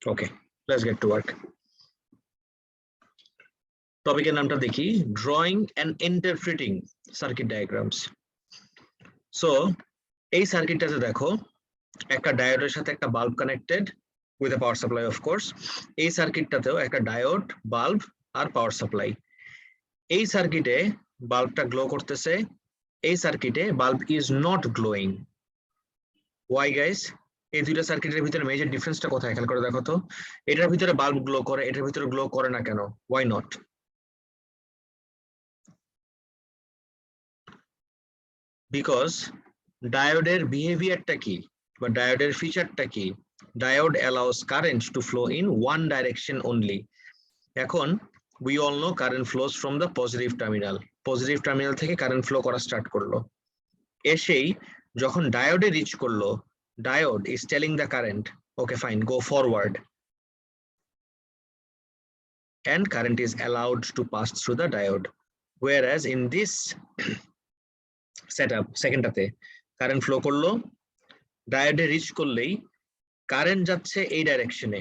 Okay, let's get to work. Topic নামটা দেখি, drawing and interpreting circuit diagrams. So এই সার্কিটটাতে দেখো একটা ডায়োডের সাথে একটা bulb connected with a power supply of course. এই সার্কিটটাতেও একটা ডায়োড, বাল্ব আর পাওয়ার সাপ্লাই। এই সার্কিটে বাল্বটা গ্লো করতেছে, এই সার্কিটে bulb is not glowing. Why guys? এই দুইটা সার্কিটের ভিতরে মেজর ডিফারেন্সটা কোথায় খেয়াল করে দেখো তো। এটার ভিতরে বাল্ব গ্লো করে, এটার ভিতরে গ্লো করে না কেন? Why not? Because ডায়োডের বিহেভিয়ারটা কি বা ডায়োডের ফিচারটা কি? Diode allows current to flow in one direction only. এখন we all know current flows from the positive terminal. Positive terminal থেকে কারেন্ট ফ্লো করা স্টার্ট করলো, এসেই যখন ডায়োডে রিচ করলো, diode is telling the current okay fine go forward, and current is allowed to pass through the diode. Whereas in this setup সেকেন্ডটাতে current flow করলো, ডায়োডে rich করলেই কারেন্ট যাচ্ছে এই ডাইরেকশনে,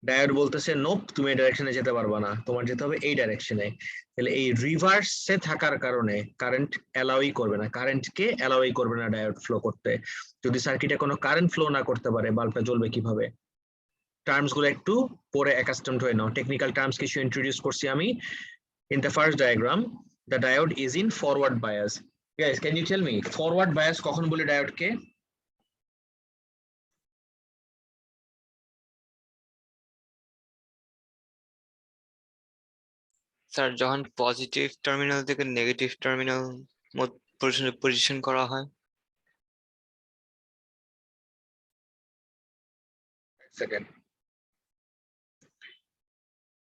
ডায়োড বলতেছে নোপ তুমি এই ডাইরেকশনে যেতে পারবা না, তোমার যেতে হবে এই ডাইরেকশনে। তাহলে এই রিভার্সে থাকার কারণে কারেন্ট অ্যালাউই করবে না, কারেন্টকে অ্যালাউই করবে না ডায়োড ফ্লো করতে। যদি সার্কিটে কোনো কারেন্ট ফ্লো না করতে পারে বাল্বটা জ্বলবে কিভাবে? টার্মস গুলো একটু পরে অ্যাকাস্টমড হয়ে নাও, টেকনিক্যাল টার্মস কিছু ইন্ট্রোডিউস করছি আমি। In the first diagram the diode is in forward bias. Guys can you tell me forward bias কখন বলে ডায়োডকে? স্যার যখন পজিটিভ টার্মিনাল থেকে নেগেটিভ টার্মিনাল পজিশন করা হয়। সেকেন্ড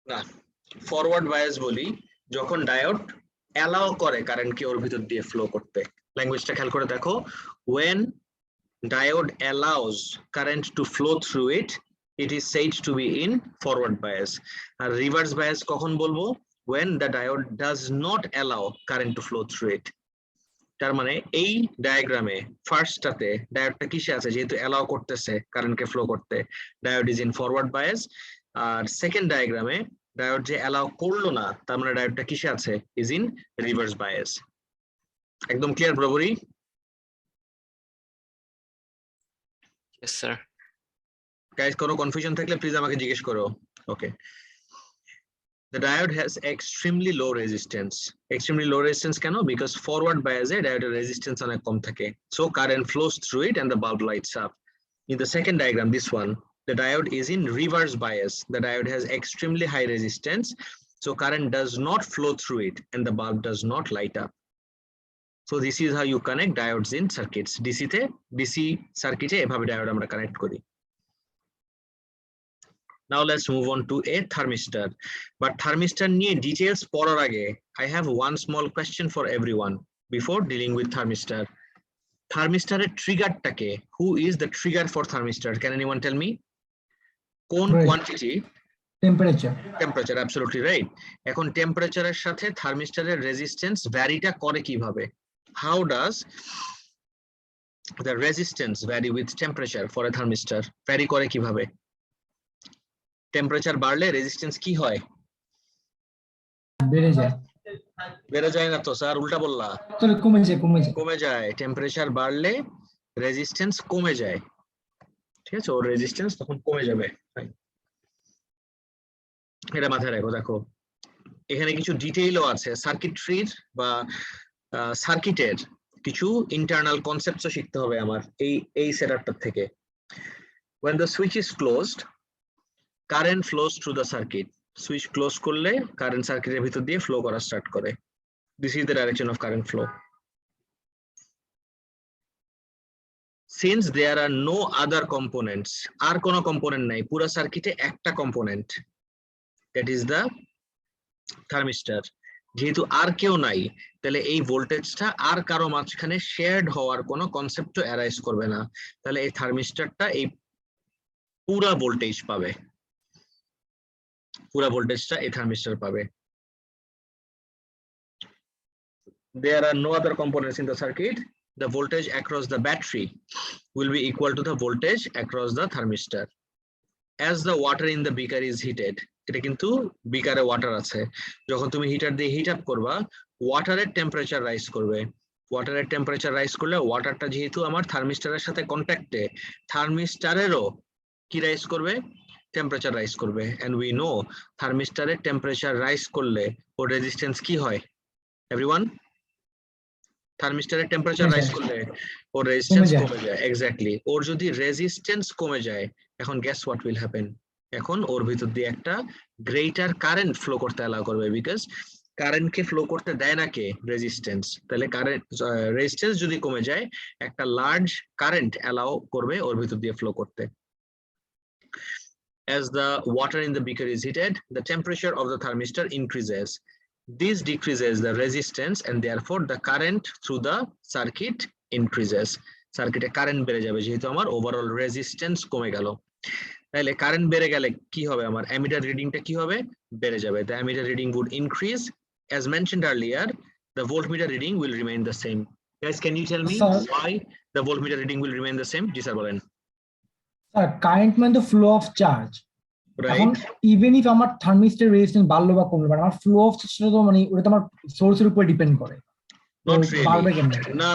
না, ফরওয়ার্ড বায়াস বলি যখন ডায়োড অ্যালাউ করে কারেন্টকে ওর ভিতর দিয়ে ফ্লো করতে। ল্যাঙ্গুয়েজটা খেয়াল করে দেখো, when diode allows current to flow through it, it is said to be in forward bias. R reverse bias কখন বলবো? when the diode does not allow current to flow through it. তার মানে এই ডায়াগ্রামে ফার্স্টটাতে ডায়োডটা কিসে আছে? যেহেতু অ্যালাউ করতেছে কারেন্টকে ফ্লো করতে, diode is in forward bias. আর সেকেন্ড ডায়াগ্রামে ডায়োড যে অ্যালাউ করলো না, তার মানে ডায়োডটা কিসে আছে? Is in reverse bias. একদম ক্লিয়ার বরাবরই? Yes sir. গাইস কোনো কনফিউশন থাকলে প্লিজ আমাকে জিজ্ঞেস করো। ওকে, the diode has extremely low resistance. Extremely low resistance কেন? because forward bias A diode resistance অনেক কম থাকে, so current flows through it and the bulb lights up. In the second diagram, this one, the diode is in reverse bias. The diode has extremely high resistance, so current does not flow through it and the bulb does not light up. So this is how you connect diodes in circuits. DC তে DC সার্কিটে এভাবে diode আমরা connect করি। Now let's move on to a thermistor. But thermistor নিয়ে details পড়ার আগে I have one small question for everyone before dealing with thermistor. Thermistor এর ট্রিগারটাকে, who is the trigger for thermistor? Can anyone tell me? কোন quantity? Temperature, absolutely right. এখন টেম্পারেচারের সাথে থার্মিস্টরের resistance ভ্যারিটা করে কিভাবে? How does the resistance vary with temperature for a thermistor? Vary করে কিভাবে? Temperature বাড়লে resistance কি হয়? বেড়ে যায়। বেড়ে যায় না তো স্যার, উল্টা বললা। কমে যায়। টেম্পারেচার বাড়লে রেজিস্ট্যান্স কমে যায়, ঠিক আছে? ওর রেজিস্ট্যান্স তখন কমে যাবে। এটা মাথায় রাখো। দেখো এখানে কিছু ডিটেইলও আছে সার্কিট্রির বা সার্কিটের, কিছু ইন্টারনাল কনসেপ্টসও শিখতে হবে আমার এই সেটআপটা থেকে। when the switch is closed, current flows through the circuit. Switch close করলে কারেন্ট সার্কিটের ভিতর দিয়ে ফ্লো করা স্টার্ট করে। This is the direction of current flow. Since there are no other components, আর কোনো কম্পোনেন্ট নাই, পুরো সার্কিটে একটা component, that is the thermistor. যেহেতু আর কেউ নাই, তাহলে এই ভোল্টেজটা আর কারো মাঝখানে শেয়ার্ড হওয়ার কোনো কনসেপ্টও অ্যারাইজ করবে না। তাহলে এই থার্মিস্টরটা এই পুরো ভোল্টেজ পাবে, পুরো ভোল্টেজটা এই থার্মিস্টর পাবে। There are no other components in the circuit. The voltage across the battery will be equal to the voltage across the thermistor. as the water in the beaker is heated, এটা কিন্তু বিকারে water আছে, যখন তুমি heater দিয়ে hit up করবা ওয়াটারের temperature rise করবে, ওয়াটারের temperature rise করলে ওয়াটারটা যেহেতু আমার থার্মিস্টারের সাথে কন্ট্যাক্টে, থার্মিস্টারেরও কি রাইজ করবে, টেম্পারেচার রাইজ করবে, এন্ড উই নো থার্মিস্টারের টেম্পারেচার রাইজ করলে ওর রেজিস্ট্যান্স কি হয় এভরিওয়ান, থার্মিস্টারের টেম্পারেচার রাইজ করলে ওর রেজিস্ট্যান্স কমে যায়, এক্স্যাক্টলি, ওর যদি রেজিস্ট্যান্স কমে যায় এখন গেস হোয়াট উইল হ্যাপেন, এখন ওর ভিতর দিয়ে একটা গ্রেটার কারেন্ট ফ্লো করতে অ্যালাউ করবে, বিকজ কারেন্টকে ফ্লো করতে দেয় না কে, রেজিস্ট্যান্স, তাহলে কারেন্ট রেজিস্ট্যান্স যদি কমে যায় একটা লার্জ কারেন্ট অ্যালাউ করবে ওর ভিতর দিয়ে ফ্লো করতে। As the water in the beaker is heated, the temperature of the thermistor increases. This decreases the resistance and therefore the current through the circuit increases. সার্কিটে current বেড়ে যাবে যেহেতু আমার overall resistance কমে গেল, তাহলে কারেন্ট বেড়ে গেলে কি হবে, আমার অ্যামিটার রিডিংটা কি হবে, বেড়ে যাবে, the ammeter reading would increase. As mentioned earlier, the voltmeter reading will remain the same. Guys, can you tell me why the voltmeter reading will remain the same? G sir বলেন। Sir current মানে তো flow of charge, এখন even if আমার thermistor resistance বাড়লো বা কমলো, মানে আমার ফ্লো অফ চার্জটা তো মানে ওটা তো আমার সোর্সের উপর ডিপেন্ড করে। Not really. No,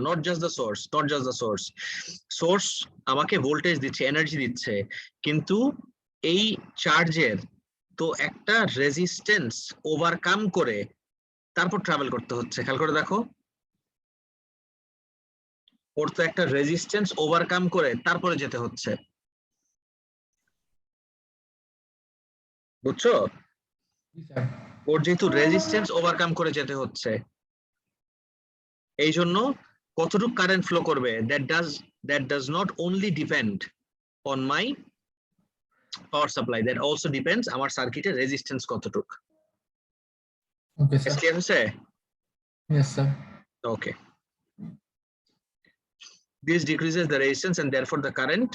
not just the source, not just the source. Source আমাকে ভোল্টেজ দিচ্ছে, এনার্জি দিচ্ছে, কিন্তু এই চার্জের তো একটা রেজিস্ট্যান্স ওভারকাম করে তারপর ট্রাভেল করতে হচ্ছে, খেয়াল করে দেখো, ওর তো একটা রেজিস্ট্যান্স ওভারকাম করে তারপরে যেতে হচ্ছে, বুঝছো, ওর যেহেতু রেজিস্ট্যান্স ওভারকাম করে যেতে হচ্ছে, এই জন্য কতটুকু কারেন্ট ফ্লো করবে that does not only depend on my power supply, that also depends আমার সার্কিটের রেজিস্ট্যান্স কতটুকু। ওকে স্যার, ক্লিয়ার হয়েছে? Yes sir. Okay, this decreases the resistance and therefore the current,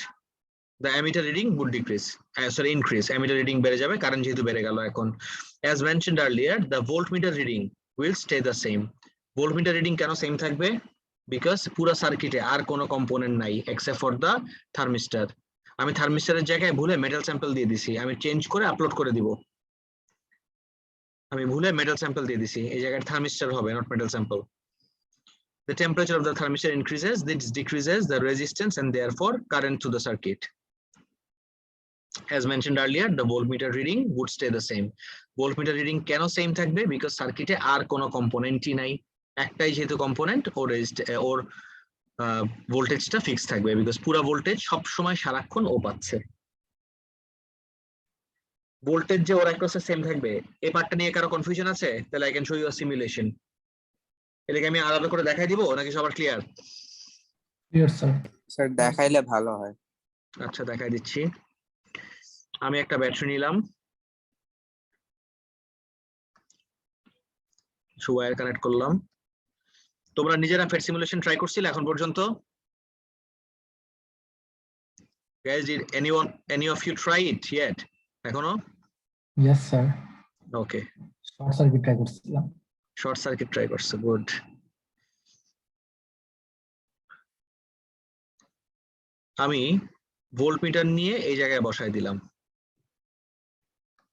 the ammeter reading would decrease, increase, ammeter reading বেড়ে যাবে কারণ যেহেতু বেড়ে গেল এখন। As mentioned earlier, the voltmeter reading will stay the same. Voltmeter reading কেন same থাকবে, because পুরো সার্কিটে আর কোনো কম্পোনেন্ট নাই এক্সেপ্ট ফর দা থার্মিস্টার, আমি থার্মিস্টারের জায়গায় ভুলে মেটাল স্যাম্পল দিয়ে দিছি, আমি চেঞ্জ করে আপলোড করে দিব, আমি ভুলে মেটাল স্যাম্পল দিয়ে দিছি, এই জায়গায় থার্মিস্টার হবে not metal sample. The temperature of the thermistor increases, this decreases the resistance and therefore current to the circuit. As mentioned earlier, the voltmeter reading would stay the same. Voltmeter reading কেন same থাকবে, because সার্কিটে আর কোনো কম্পোনেন্টই নাই, একটাই যেহেতু component, ওর ভোল্টেজটা fix থাকবে, because পুরো ভোল্টেজ সব সময় সারাক্ষণ ও পাচ্ছে, ভোল্টেজ যে ওর একটা সেম থাকবে, এই পার্টটা নিয়ে কারো কনফিউশন আছে, তাহলে I can show you a simulation, এটাকে আমি আলাদা করে দেখাই দিব নাকি সবার ক্লিয়ার? Clear sir. স্যার দেখাইলে ভালো হয়। আচ্ছা দেখাই দিচ্ছি, আমি একটা ব্যাটারি নিলাম, ওয়্যার কানেক্ট করলাম, তোমরা নিজেরা ফেড সিমুলেশন ট্রাই করছিলে এখন পর্যন্ত? Guys, did any of you try it yet? এখনো? Yes sir. Okay. Short circuit try করছিলাম। শর্ট সার্কিট ট্রাই করছে, গুড। আমি ভোল্টমিটার নিয়ে এই জায়গায় বসাই দিলাম,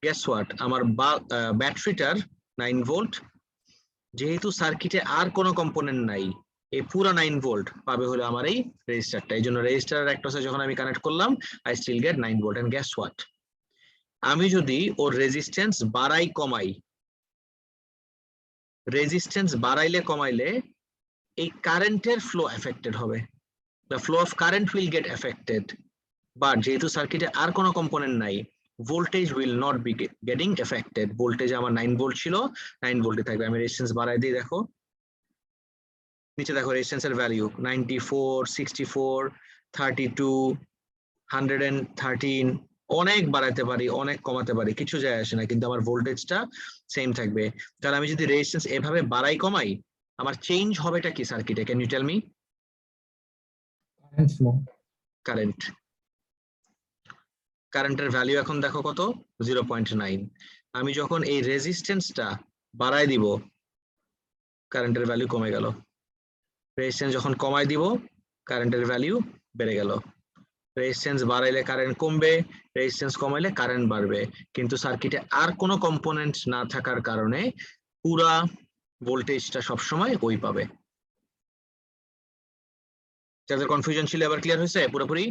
গেস হোয়াট, আমার ব্যাটারিটার 9 ভোল্ট, যেহেতু সার্কিটে আর কোনো কম্পোনেন্ট নাই, এই পুরো 9 ভোল্ট পাবে হলো আমার এই রেজিস্টারটা, এই জন্য রেজিস্টারের একটা যখন আমি কানেক্ট করলাম I still get 9 volt. And guess what, আমি যদি ওর রেজিস্ট্যান্স বাড়াই কমাই, রেজিস্ট্যান্স বাড়াইলে কমাইলে এই কারেন্টের ফ্লো এফেক্টেড হবে, the flow of current will get affected, but যেহেতু সার্কিটে আর কোনো কম্পোনেন্ট নাই, voltage will not be getting affected, voltage আমার 9 ভোল্ট ছিল 9 ভোল্টে থাকবে। আমি রেজিস্ট্যান্স বাড়াই দিই, দেখো নিচে দেখো রেজিস্ট্যান্সের ভ্যালু 94, 64, 32, 113, অনেক বাড়াইতে পারি অনেক কমাতে পারি, কিছু যায় আসে না, কিন্তু আমার ভোল্টেজটা সেম থাকবে। তাহলে আমি যদি রেজিস্ট্যান্স এভাবে বাড়াই কমাই, আমার চেঞ্জ হবেটা কি সার্কিটে, can you tell me? Current flow, current, কারেন্টের ভ্যালু এখন দেখো কত, 0.9। আমি যখন এই রেজিস্ট্যান্সটা বাড়াই দিব, কারেন্টের ভ্যালু কমে গেল, রেজিস্ট্যান্স যখন কমাই দিব কারেন্টের ভ্যালু বেড়ে গেল, রেজিস্ট্যান্স বাড়াইলে কারেন্ট কমবে, রেজিস্ট্যান্স কমাইলে কারেন্ট বাড়বে, কিন্তু সার্কিটে আর কোনো কম্পোনেন্ট না থাকার কারণে পুরা ভোল্টেজটা সবসময় ওই পাবে। যাদের কনফিউশন ছিল এবার ক্লিয়ার হয়েছে পুরোপুরি?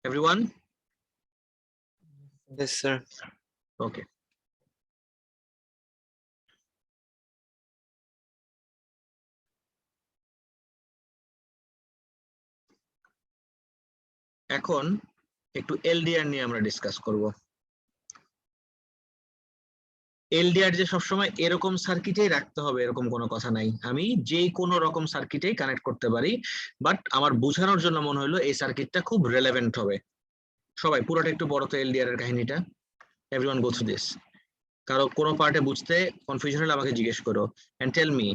এভরিওয়ান? Yes, sir. ওকে। এখন একটু এলডিআর নিয়ে আমরা ডিসকাস করব। এলডিআর যে সবসময় এরকম সার্কিটেই রাখতে হবে এরকম কোনো কথা নাই, আমি যে কোনো রকম সার্কিটেই কানেক্ট করতে পারি, বাট আমার বোঝানোর জন্য মনে হলো এই সার্কিটটা খুব রেলেভেন্ট হবে। সবাই পুরোটা একটু বড় তো এলডিআর এর কাহিনীটা, এভরিওয়ান গো থ্রু দিস। কারো কোনো পার্টে বুঝতে কনফিউশন হলে আমাকে জিজ্ঞেস করো এন্ড টেল মি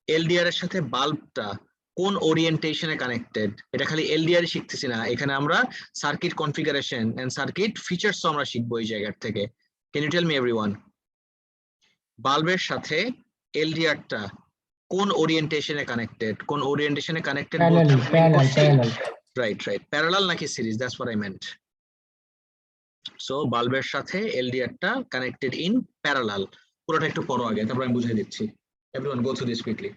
এলডিআর এর সাথে বাল্বটা কোন ওরিয়েন্টেশনে কানেক্টেড। এটা খালি এলডিআর শিখতেছি না, এখানে আমরা circuit configuration and circuit features আমরা শিখবো এই জায়গার থেকে। Can you tell me everyone, বাল্বের সাথে এলডিআরটা কোন ওরিয়েন্টেশনে কানেক্টেড? কোন ওরিয়েন্টেশনে কানেক্টেড? প্যারালাল। রাইট, প্যারালাল নাকি series? That's what I meant. So বাল্বের সাথে এলডিআরটা কানেক্টেড ইন প্যারালাল। পুরোটা একটু পড়ো আগে, তারপর আমি বুঝিয়ে দিচ্ছি। Everyone go through this quickly.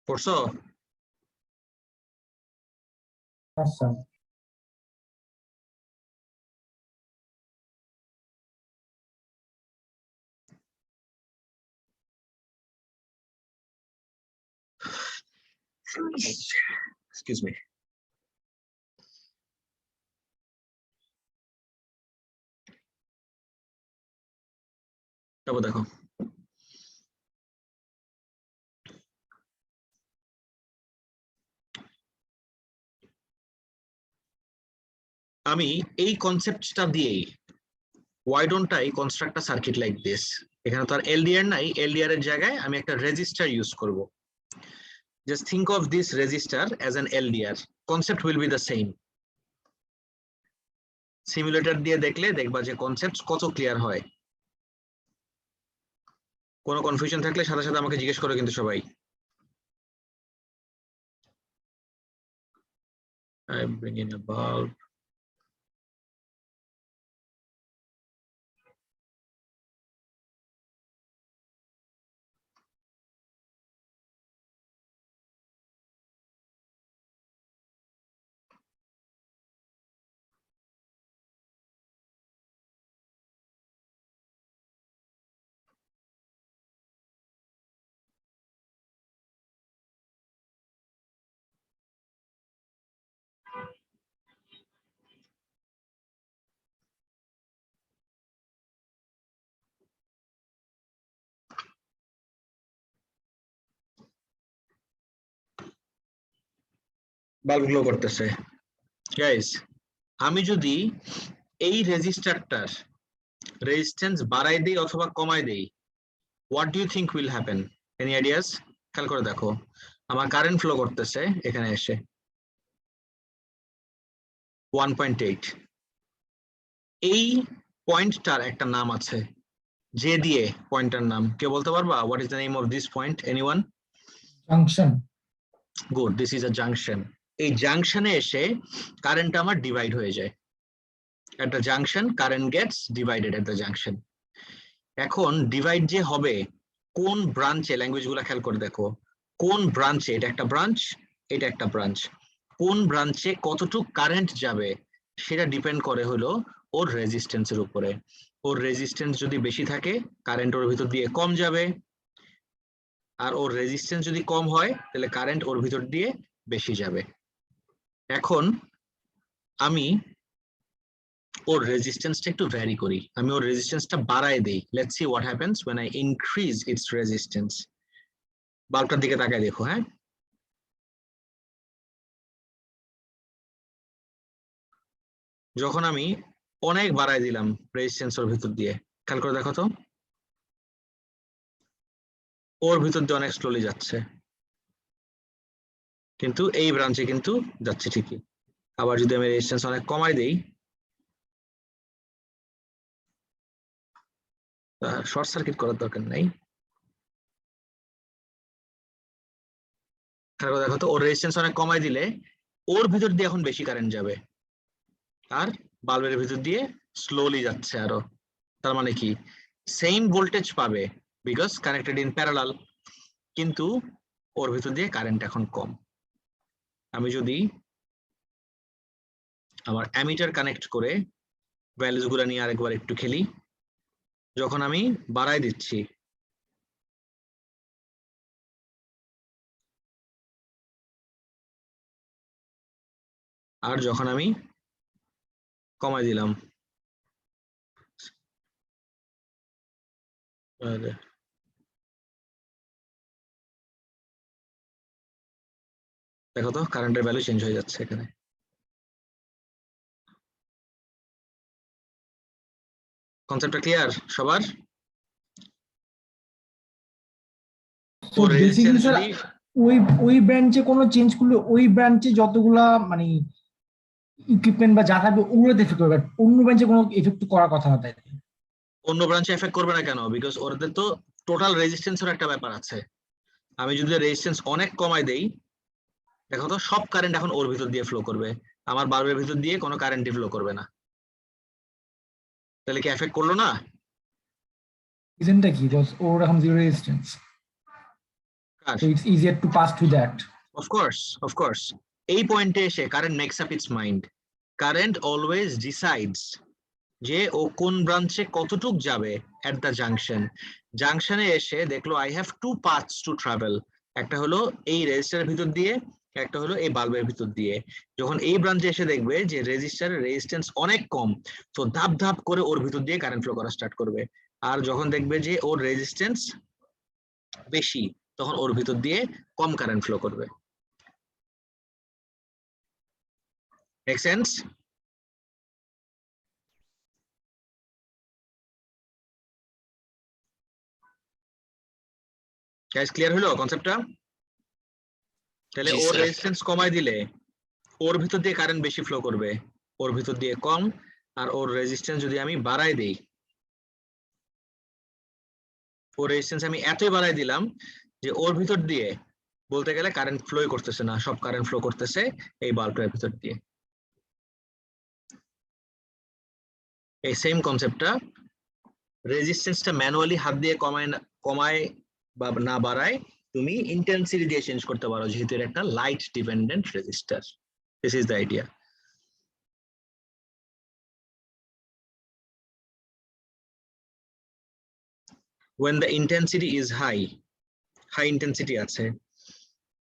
পড়ছো? আচ্ছা Excuse me. তারপর দেখো, আমি এই কনসেপ্টটা দিয়েই why don't I construct a circuit like this? এখানে তো আর এলডিআর নাই, এলডিআর এর জায়গায় আমি একটা রেজিস্টার ইউজ করব। Just think of this resistor as an LDR. Concept will be the same. Simulator দিয়ে দেখলে দেখবা যে কনসেপ্ট কত ক্লিয়ার হয়। কোনো কনফিউশন থাকলে সাথে সাথে আমাকে জিজ্ঞেস করো কিন্তু সবাই। I bring in a bulb. Bulb glow করতেছে। গাইস, আমি যদি এই রেজিস্টারটার রেজিস্ট্যান্স বাড়াই দেই অথবা কমাই দেই, what do you think will happen? Any ideas? খেয়াল করে দেখো, আমার কারেন্ট ফ্লো করতেছে এখানে এসে 1.8। এই পয়েন্টটার একটা নাম আছে, যে দিয়ে পয়েন্টটার নাম কে বলতে পারবা? What is the name of this point? Anyone? Junction. Good, this is a junction. এই জাংশনে এসে কারেন্ট আমার ডিভাইড হয়ে যায়। at the junction current gets divided at the junction. এখন ডিভাইড যে হবে কোন ব্রাঞ্চে, ল্যাঙ্গুয়েজ গুলা খেয়াল করে দেখো, কোন ব্রাঞ্চে, এটা একটা ব্রাঞ্চ, এটা একটা ব্রাঞ্চ, কোন ব্রাঞ্চে কতটুকু কারেন্ট যাবে সেটা ডিপেন্ড করে হলো ওর রেজিস্ট্যান্সের উপরে। ওর রেজিস্ট্যান্স যদি বেশি থাকে কারেন্ট ওর ভিতর দিয়ে কম যাবে, আর ওর রেজিস্ট্যান্স যদি কম হয় তাহলে কারেন্ট ওর ভিতর দিয়ে বেশি যাবে। এখন আমি ওর রেজিস্ট্যান্সটা একটু ভ্যারি করি, আমি ওর রেজিস্ট্যান্সটা বাড়ায় দেই। Let's see what happens when I increase its resistance. বাল্বটার দিকে তাকায় দেখো, হ্যাঁ, যখন আমি অনেক বাড়ায় দিলাম রেজিস্ট্যান্স ওর ভিতর দিয়ে, খেয়াল করে দেখো তো ওর ভিতর দিয়ে অনেক স্লোলি যাচ্ছে, কিন্তু এই ব্রাঞ্চে কিন্তু যাচ্ছে ঠিকই। আবার যদি আমি রেজিস্ট্যান্স অনেক কমাই দেই, শর্ট সার্কিট করার দরকার নাই, দেখো তো ওর রেজিস্ট্যান্স অনেক কমাই দিলে ওর ভিতর দিয়ে এখন বেশি কারেন্ট যাবে, আর বাল্বের ভিতর দিয়ে স্লোলি যাচ্ছে আরো। তার মানে কি সেম ভোল্টেজ পাবে বিকজ কানেক্টেড ইন প্যারালাল, কিন্তু ওর ভিতর দিয়ে কারেন্ট এখন কম। আমি যদি আমার অ্যামিটার কানেক্ট করে ভ্যালুস গুলো নিয়ে আরেকবার একটু খেলি, যখন আমি বাড়াই দিচ্ছি আর যখন আমি কমাই দিলাম, দেখো তো কারেন্টের ভ্যালু চেঞ্জ হয়ে যাচ্ছে এখানে। কনসেপ্টটা ক্লিয়ার সবার? তো বেসিক্যালি স্যার ওই ব্রাঞ্চে কোনো চেঞ্জ করলে ওই ব্রাঞ্চে যতগুলা মানে ইকুইপমেন্ট বা যা থাকবে ওগুলোতে এফেক্ট করবে, অন্য ব্রাঞ্চে কোনো এফেক্ট করার কথা না, তাই অন্য ব্রাঞ্চে এফেক্ট করবে না কেন? বিকজ ওদের তো টোটাল রেজিস্ট্যান্সের একটা ব্যাপার আছে। আমি যদি রেজিস্ট্যান্স অনেক কমাই দেই, দেখো তো সব কারেন্ট এখন ওর ভিতর দিয়ে ফ্লো করবে, আমার বাল্বের ভিতর দিয়ে কোনো কারেন্টই ফ্লো করবে না। তাহলে কি এফেক্ট করলো না? রিজনটা কি? বিকজ ওর এখন জিরো রেজিস্ট্যান্স, কার? So it's easier to pass through that. Of course. এই পয়েন্টে এসে current makes up its mind. Current always decides যে ও কোন ব্রাঞ্চে কতটুক যাবে এট দ্য জাংশন। জাংশনে এসে দেখলো I have to paths to travel, একটা হলো এই রেজিস্টারের ভিতর দিয়ে, একটা হলো এই বাল্বের ভিতর দিয়ে। যখন এই ব্রাঞ্চে এসে দেখবে যে রেজিস্টারের রেজিস্ট্যান্স অনেক কম, তো ধাপ ধাপ করে ওর ভিতর দিয়ে কারেন্ট ফ্লো করা স্টার্ট করবে। আর যখন দেখবে যে ওর রেজিস্ট্যান্স বেশি, তখন ওর ভিতর দিয়ে কম কারেন্ট ফ্লো করবে। Make sense? গাইস ক্লিয়ার হলো কনসেপ্টটা? তাহলে জি ওর স্যার। রেজিস্ট্যান্স কমাই দিলে ওর ভিতর দিয়ে কারেন্ট বেশি ফ্লো করবে, ওর ভিতর দিয়ে কম। আর ওর রেজিস্ট্যান্স যদি আমি বাড়াই দেই, ওর রেজিস্ট্যান্স আমি এতই বাড়াই দিলাম যে ওর ভিতর দিয়ে বলতে গেলে কারেন্ট ফ্লোই করতেছে না, সব কারেন্ট ফ্লো করতেছে এই বাল্বটার ভিতর দিয়ে। এই সেম কনসেপ্টটা রেজিস্ট্যান্সটা ম্যানুয়ালি হাত দিয়ে কমায় বা না বাড়ায় তুমি ইন্টেন্সিটি দিয়ে চেঞ্জ করতে পারো, যেহেতু এর একটা light dependent register. This is the idea. When the intensity is high intensity আছে,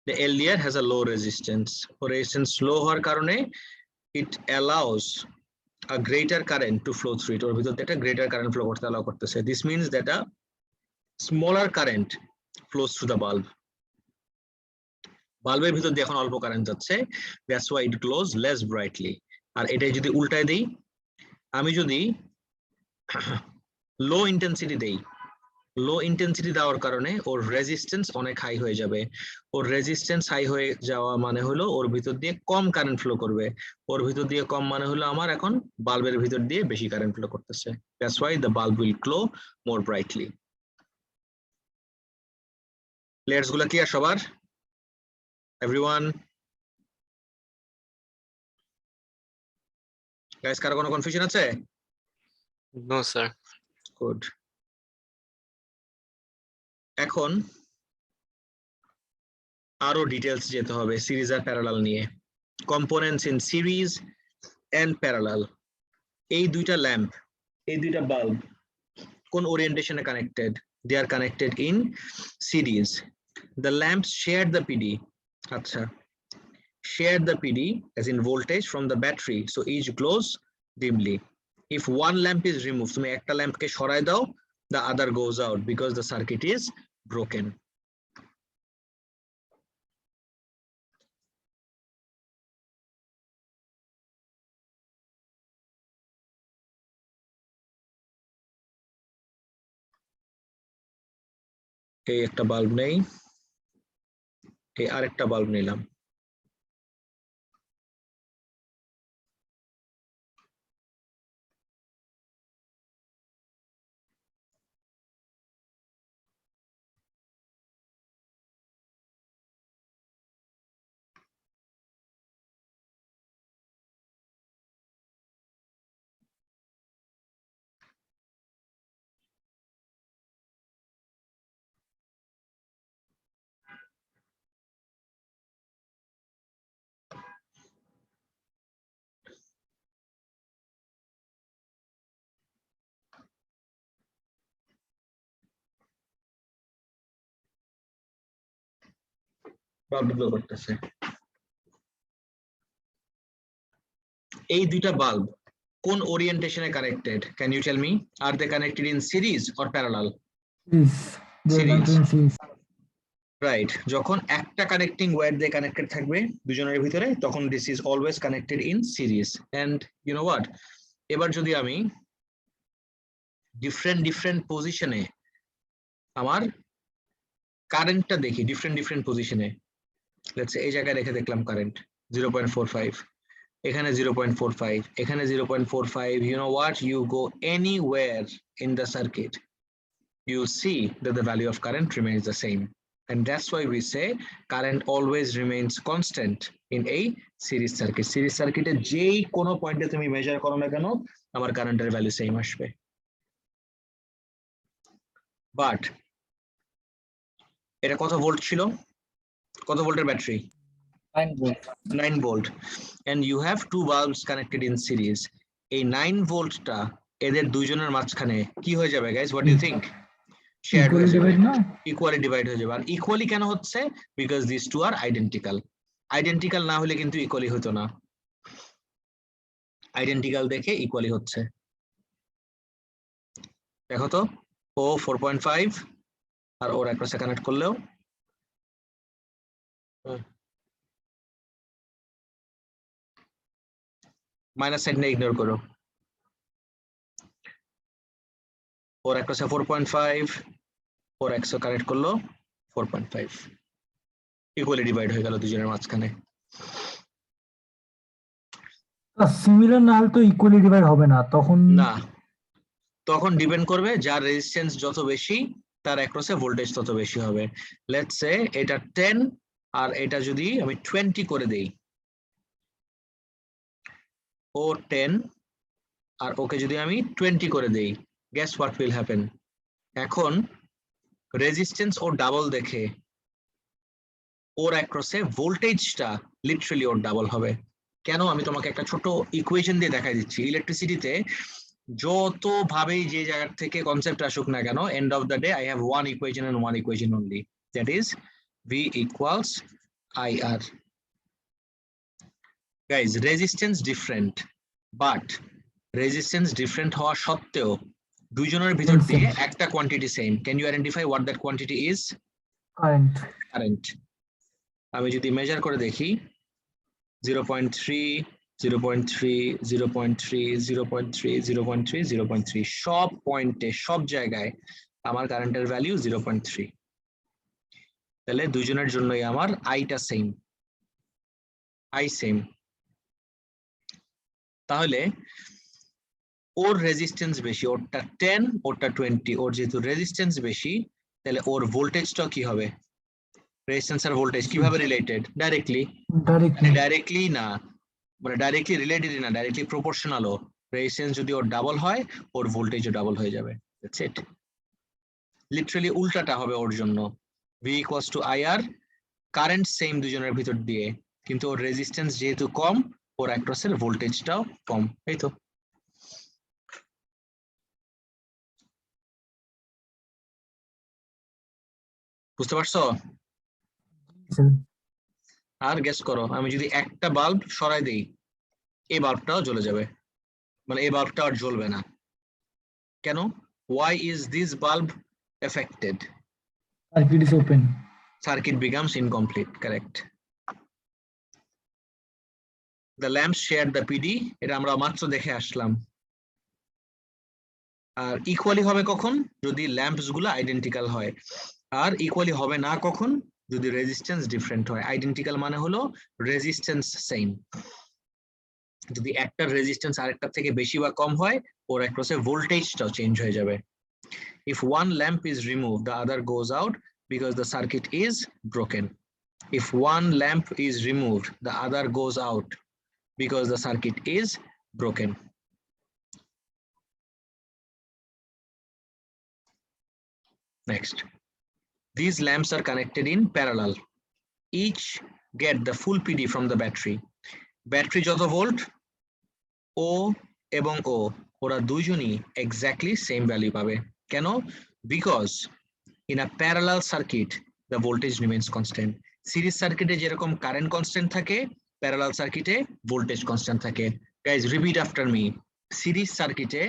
the LDR has a low resistance. Resistance low হওয়ার কারণে it allows a greater current to flow through it, ওর ভিতর থেকে greater current flow করতে allow করতেছে. This means that a smaller current flows through the bulb. বাল্বের ভিতর দিয়ে এখন অল্প কারেন্ট যাচ্ছে, that's why it glows less brightly. আর এটাই যদি উল্টায় দেই, আমি যদি লো ইন্টেন্সিটি দেই, লো ইন্টেন্সিটি দেওয়ার কারণে ওর রেজিস্ট্যান্স অনেক হাই হয়ে যাবে। ওর রেজিস্ট্যান্স হাই হয়ে যাওয়া মানে হলো ওর ভিতর দিয়ে কম কারেন্ট ফ্লো করবে, ওর ভিতর দিয়ে কম মানে হলো আমার এখন বাল্বের ভিতর দিয়ে বেশি কারেন্ট ফ্লো করতেছে। That's why the bulb will glow more brightly. Layers গুলা ক্লিয়ার সবার? এভরিওয়ান? গাইস কারো কোনো কনফিউশন আছে? No sir. গুড। এখন আরো ডিটেলস যেতে হবে সিরিজ আর প্যারালাল নিয়ে। Components in series and parallel. এই দুইটা ল্যাম্প, এই দুইটা বাল্ব কোন ওরিয়েন্টেশনে connected? They are connected in series. The lamps shared the PD. Acha. Shared the PD as in voltage from the battery, so each glows dimly. If one lamp is removed, তুমি একটা ল্যাম্পকে সরাই দাও, the other goes out because the circuit is broken. এই একটা bulb নেই, এই আরেকটা bulb নিলাম। বাল্ব গ্লো করতেছে। এই দুইটা বাল্ব কোন ওরিয়েন্টেশনে connected? Can you tell me? Are they connected in series or parallel? Series. Right, যখন একটা কানেক্টিং ওয়্যার দিয়ে কানেক্টেড থাকবে দুজনের ভিতরে, তখন this is always connected in series. And you know what, এবার যদি আমি ডিফারেন্ট পজিশনে আমার কারেন্টটা দেখি, ডিফারেন্ট পজিশনে, লেটস সে এই জায়গায় রেখে দেখলাম কারেন্ট 0.45, এখানে 0.45, এখানে 0.45, you know what, you go anywhere in the circuit, you'll see that the value of current remains the same. And that's why we say current always remains constant in a series circuit. Series circuit এ যেই কোনো পয়েন্টে তুমি measure করো না কেন, আমার কারেন্টের value same আসবে। বাট এটা কত ভোল্ট ছিল? কত ভোল্টের battery? 9 volt. 9 volt. And you have two bulbs connected in series. এই 9 ভোল্টটা এদের দুইজনের মাঝখানে কি হয়ে যাবে guys? What do you think? Shared হয়ে যাবে, ইকুয়ালি ডিভাইড হয়ে যাবে। আর ইকুয়ালি কেন হচ্ছে? Because this two are identical. Identical না হলে কিন্তু ইকুয়ালি হতো না, আইডেন্টিক্যাল দেখে ইকুয়ালি হচ্ছে। দেখো তো, ও 4.5 আর ওর একটা কানেক্ট করলেও মাইনাস সাইডটা ইগনোর করো, ওর একটা 4.5, ওর একটা কানেক্ট করলো 4.5, ইকুয়ালি ডিভাইড হয়ে গেল দুজনের মাঝখানে। সিমিলার না হলে তো ইকুয়ালি ডিভাইড হবে না, তখন না, তখন ডিপেন্ড করবে যার রেজিস্ট্যান্স যত বেশি তার অ্যাক্রসে ভোল্টেজ তত বেশি হবে। লেটস সে এটা 10 আর এটা যদি আমি 20 করে দেই, ও 10 আর ওকে যদি আমি 20 করে দেই, গেস হোয়াট উইল হ্যাপেন? এখন রেজিস্ট্যান্স ও ডাবল দেখে ওর অ্যাক্রসে ভোল্টেজটা লিটারালি ওর ডাবল হবে। কেন? আমি তোমাকে একটা ছোট ইকুয়েশন দিয়ে দেখাই দিচ্ছি। ইলেকট্রিসিটিতে যত ভাবেই যে জায়গা থেকে কনসেপ্ট আসুক না কেন, and of the day I have one equation and one equation only, that is V equals IR. Guys, resistance different, but resistance different হওয়া সত্ত্বেও দুইজনের ভিতর দিয়ে একটা quantity same. Can you identify what that quantity is? Current. আমি যদি measure করে দেখি 0.3, 0.3, 0.3, 0.3, 0.3, 0.3, সব পয়েন্টে সব জায়গায় আমার কারেন্টের ভ্যালু 0.3। তাহলে দুজনের জন্যই আমার আইটা সেম, আই সেম। তাহলে ওর রেজিস্ট্যান্স বেশি, ওরটা 10, ওরটা 20, ওর যেহেতু রেজিস্ট্যান্স বেশি তাহলে ওর ভোল্টেজটা কি হবে? রেজিস্ট্যান্স আর ভোল্টেজ কিভাবে রিলেটেড? ডাইরেক্টলি না, মানে ডাইরেক্টলি রিলেটেড না, ডাইরেক্টলি প্রপোর্শনালও। রেজিস্ট্যান্স যদি ওর ডাবল হয়, ওর ভোল্টেজও ডাবল হয়ে যাবে। That's it. লিটারালি উল্টাটা হবে ওর জন্য। V equals to IR, current same দুজনের ভিতর দিয়ে, কিন্তু ওর রেজিস্ট্যান্স যেহেতু কম, ওর অ্যাক্রসের ভোল্টেজটাও কম। এই তো। বুঝতে পারছো? স্যার আর গেস করো, আমি যদি একটা বাল্ব সরাই দেই, এই বাল্বটাও জ্বলে যাবে, মানে এই বাল্বটা আর জ্বলবে না। কেন? Why is this bulb affected? Circuit is open. Circuit becomes incomplete. Correct. The lamps shared the PD. এটা আমরা মাত্র দেখে আসলাম। আর ইকুয়ালি হবে কখন? যদি ল্যাম্পস গুলো আইডেন্টিক্যাল হয়। আর ইকুয়ালি হবে না কখন? যদি রেজিস্ট্যান্স ডিফারেন্ট হয়। আইডেন্টিক্যাল মানে হলো রেজিস্ট্যান্স সেম। যদি একটার রেজিস্ট্যান্স আরেকটার থেকে বেশি বা কম হয়, ওর অ্যাক্রসে ভোল্টেজটাও চেঞ্জ হয়ে যাবে। If one lamp is removed, the other goes out because the circuit is broken. If one lamp is removed, the other goes out because the circuit is broken. Next, these lamps are connected in parallel. Each get the full PD from the battery. Battery যত volt, O এবং O, ওরা দুইজনই exactly same value পাবে। কেন? Because in a parallel circuit, the voltage remains constant. Series circuit এ যেরকম current constant থাকে, parallel সার্কিটে voltage constant থাকে। Guys repeat after me. Series সার্কিটে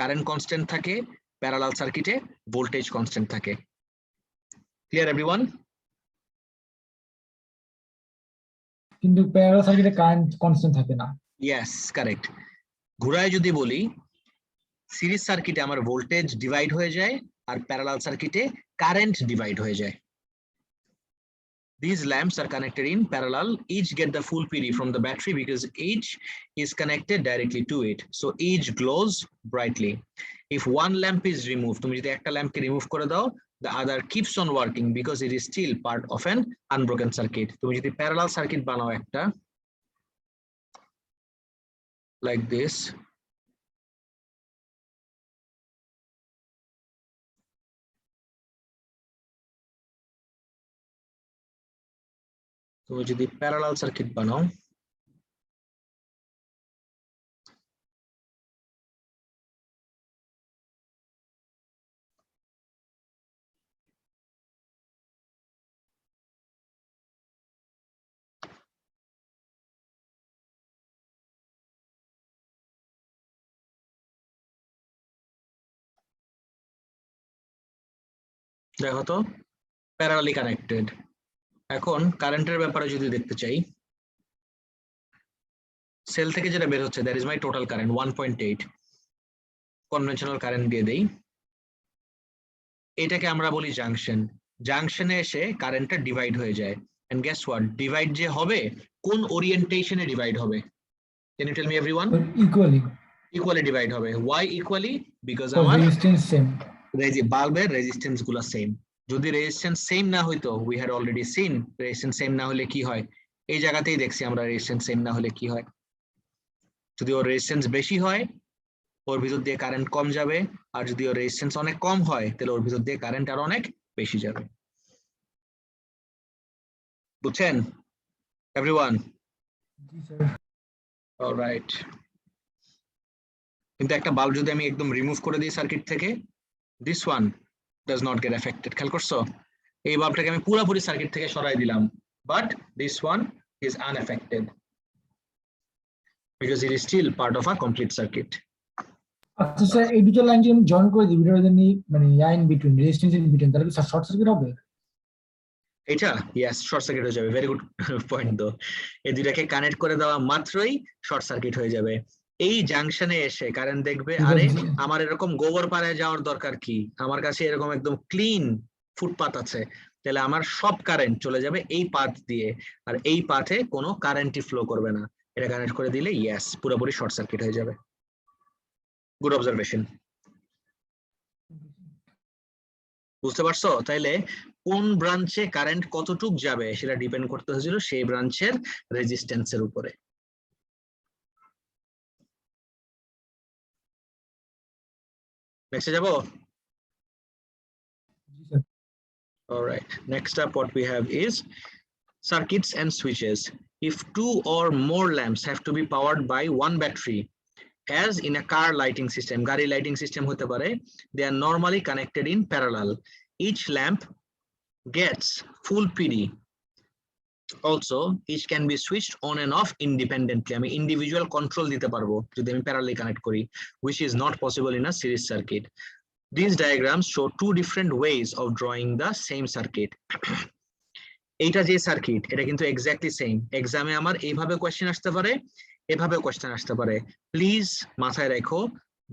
কারেন্ট কনস্ট্যান্ট থাকে, প্যারালাল সার্কিটে ভোল্টেজ কনস্ট্যান্ট থাকে। Clear everyone? কিন্তু প্যারালাল সার্কিটে কারেন্ট কনস্ট্যান্ট থাকে না। Yes, correct. ঘুরায় যদি বলি, সিরিজ সার্কিটে আমার ভোল্টেজ ডিভাইড হয়ে যায়, আর প্যারালাল সার্কিটে কারেন্ট ডিভাইড হয়ে যায়। These lamps are connected in parallel. Each get the full PD from the battery because each is connected directly to it. So each glows brightly. If one lamp is removed, তুমি যদি একটা ল্যাম্পকে remove করে দাও, the other keeps on working because it is still part of an unbroken circuit. তুমি যদি parallel circuit বানাও একটা like this, তুমি যদি প্যারালাল সার্কিট বানাও, দেখো তো প্যারালালি কানেক্টেড। এখন কারেন্টের ব্যাপারে যদি দেখতে চাই, সেল থেকে যেটা বের হচ্ছে, that is my total current 1.8। Conventional current দিয়ে দেই, এটাকে আমরা বলি জাংশন। জাংশনে এসে কারেন্টটা ডিভাইড হয়ে যায়। And guess what? ডিভাইড যে হবে, কোন ওরিয়েন্টেশনে ডিভাইড হবে? Can you tell me everyone? Equally. Equally divide হবে। Why equally? বিকজ আমার রেজিস্ট্যান্স সেম। বাল্বের রেজিস্ট্যান্স গুলো সেম। যদি রেজিস্ট্যান্স সেম না হইতো, we had already seen resistance same না হলে কি হয়। এই জায়গাতেই দেখছি আমরা রেজিস্ট্যান্স সেম না হলে কি হয়। যদি ওর রেজিস্ট্যান্স বেশি হয়, ওর ভিতর দিয়ে কারেন্ট কম যাবে, আর যদি ওর রেজিস্ট্যান্স অনেক কম হয়, তাহলে ওর ভিতর দিয়ে কারেন্ট আর অনেক বেশি যাবে। বুঝছেন এভরিওয়ান? জি স্যার। অলরাইট। কিন্তু একটা বাল্ব যদি আমি একদম রিমুভ করে দিই সার্কিট থেকে, this one does not get affected. খেয়াল করছো? এই বাল্বটাকে আমি পুরোপুরি সার্কিট থেকে সরাই দিলাম, but this one is unaffected because it is still part of a complete circuit. আচ্ছা স্যার, এই দুটো লাইন যদি আমি জয়েন করে দিই, ভিতরে যদি মানে in between resistance in between, তাহলে কি শর্ট সার্কিট হবে? এটা ইয়েস, শর্ট সার্কিট হয়ে যাবে। Very good point. তো এই দুটাকে কানেক্ট করে দেওয়া মাত্রই শর্ট সার্কিট হয়ে যাবে। এই জাংশনে এসে কারেন্ট দেখবে, আরে আমার এরকম গোবর পাড়ায় যাওয়ার দরকার কি, আমার কাছে এরকম একদম ক্লিন ফুটপাথ আছে, তাহলে আমার সব কারেন্ট চলে যাবে এই পাথ দিয়ে, আর এই পাথে কোনো কারেন্টই ফ্লো করবে না। এটা কানেক্ট করে দিলে ইয়েস, পুরোপুরি শর্ট সার্কিট হয়ে যাবে। Good observation. বুঝতে পারছো? তাইলে কোন ব্রাঞ্চে কারেন্ট কতটুক যাবে সেটা ডিপেন্ড করতে হয়েছিল সেই ব্রাঞ্চের রেজিস্ট্যান্সের উপরে। নেক্সটে যাব? Alright, next up what we have is circuits and switches. If two or more lamps have to be powered by one battery, as in a car lighting system, gari lighting system hote pare, they are normally connected in parallel. Each lamp gets full PD Also each can be switched on and off independently. আমি individual control দিতে পারবো যদি আমি parallelly connect করি, which is not possible in a series circuit. These diagrams show two different ways of drawing the same circuit. এইটা যে circuit এটা কিন্তু এক্স্যাক্টলি সেম। এক্সামে আমার এইভাবে কোয়েশ্চেন আসতে পারে, এভাবে কোয়েশ্চেন আসতে পারে। প্লিজ মাথায় রাখো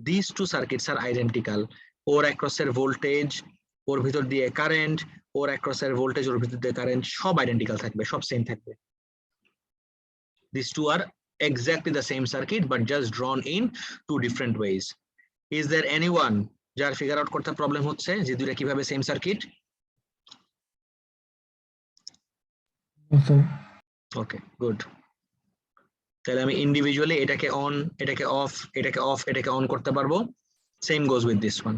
this two circuits are identical. ওর অ্যাক্রসের ভোল্টেজ, ওর ভিতর দিয়ে কারেন্ট, ওর অ্যাক্রসের ভোল্টেজ, ওর ভিতর দিয়ে কারেন্ট সব আইডেন্টিক্যাল থাকবে, সব সেম থাকবে। These two are exactly the same circuit but just drawn in two different ways. Is there anyone যার ফিগার আউট করতে প্রবলেম হচ্ছে যে দুইটা কিভাবে সেম সার্কিট? Okay good. তাহলে আমি ইন্ডিভিজুয়ালি এটাকে অন, এটাকে অফ, এটাকে অফ, এটাকে অন করতে পারবো। Same goes with this one,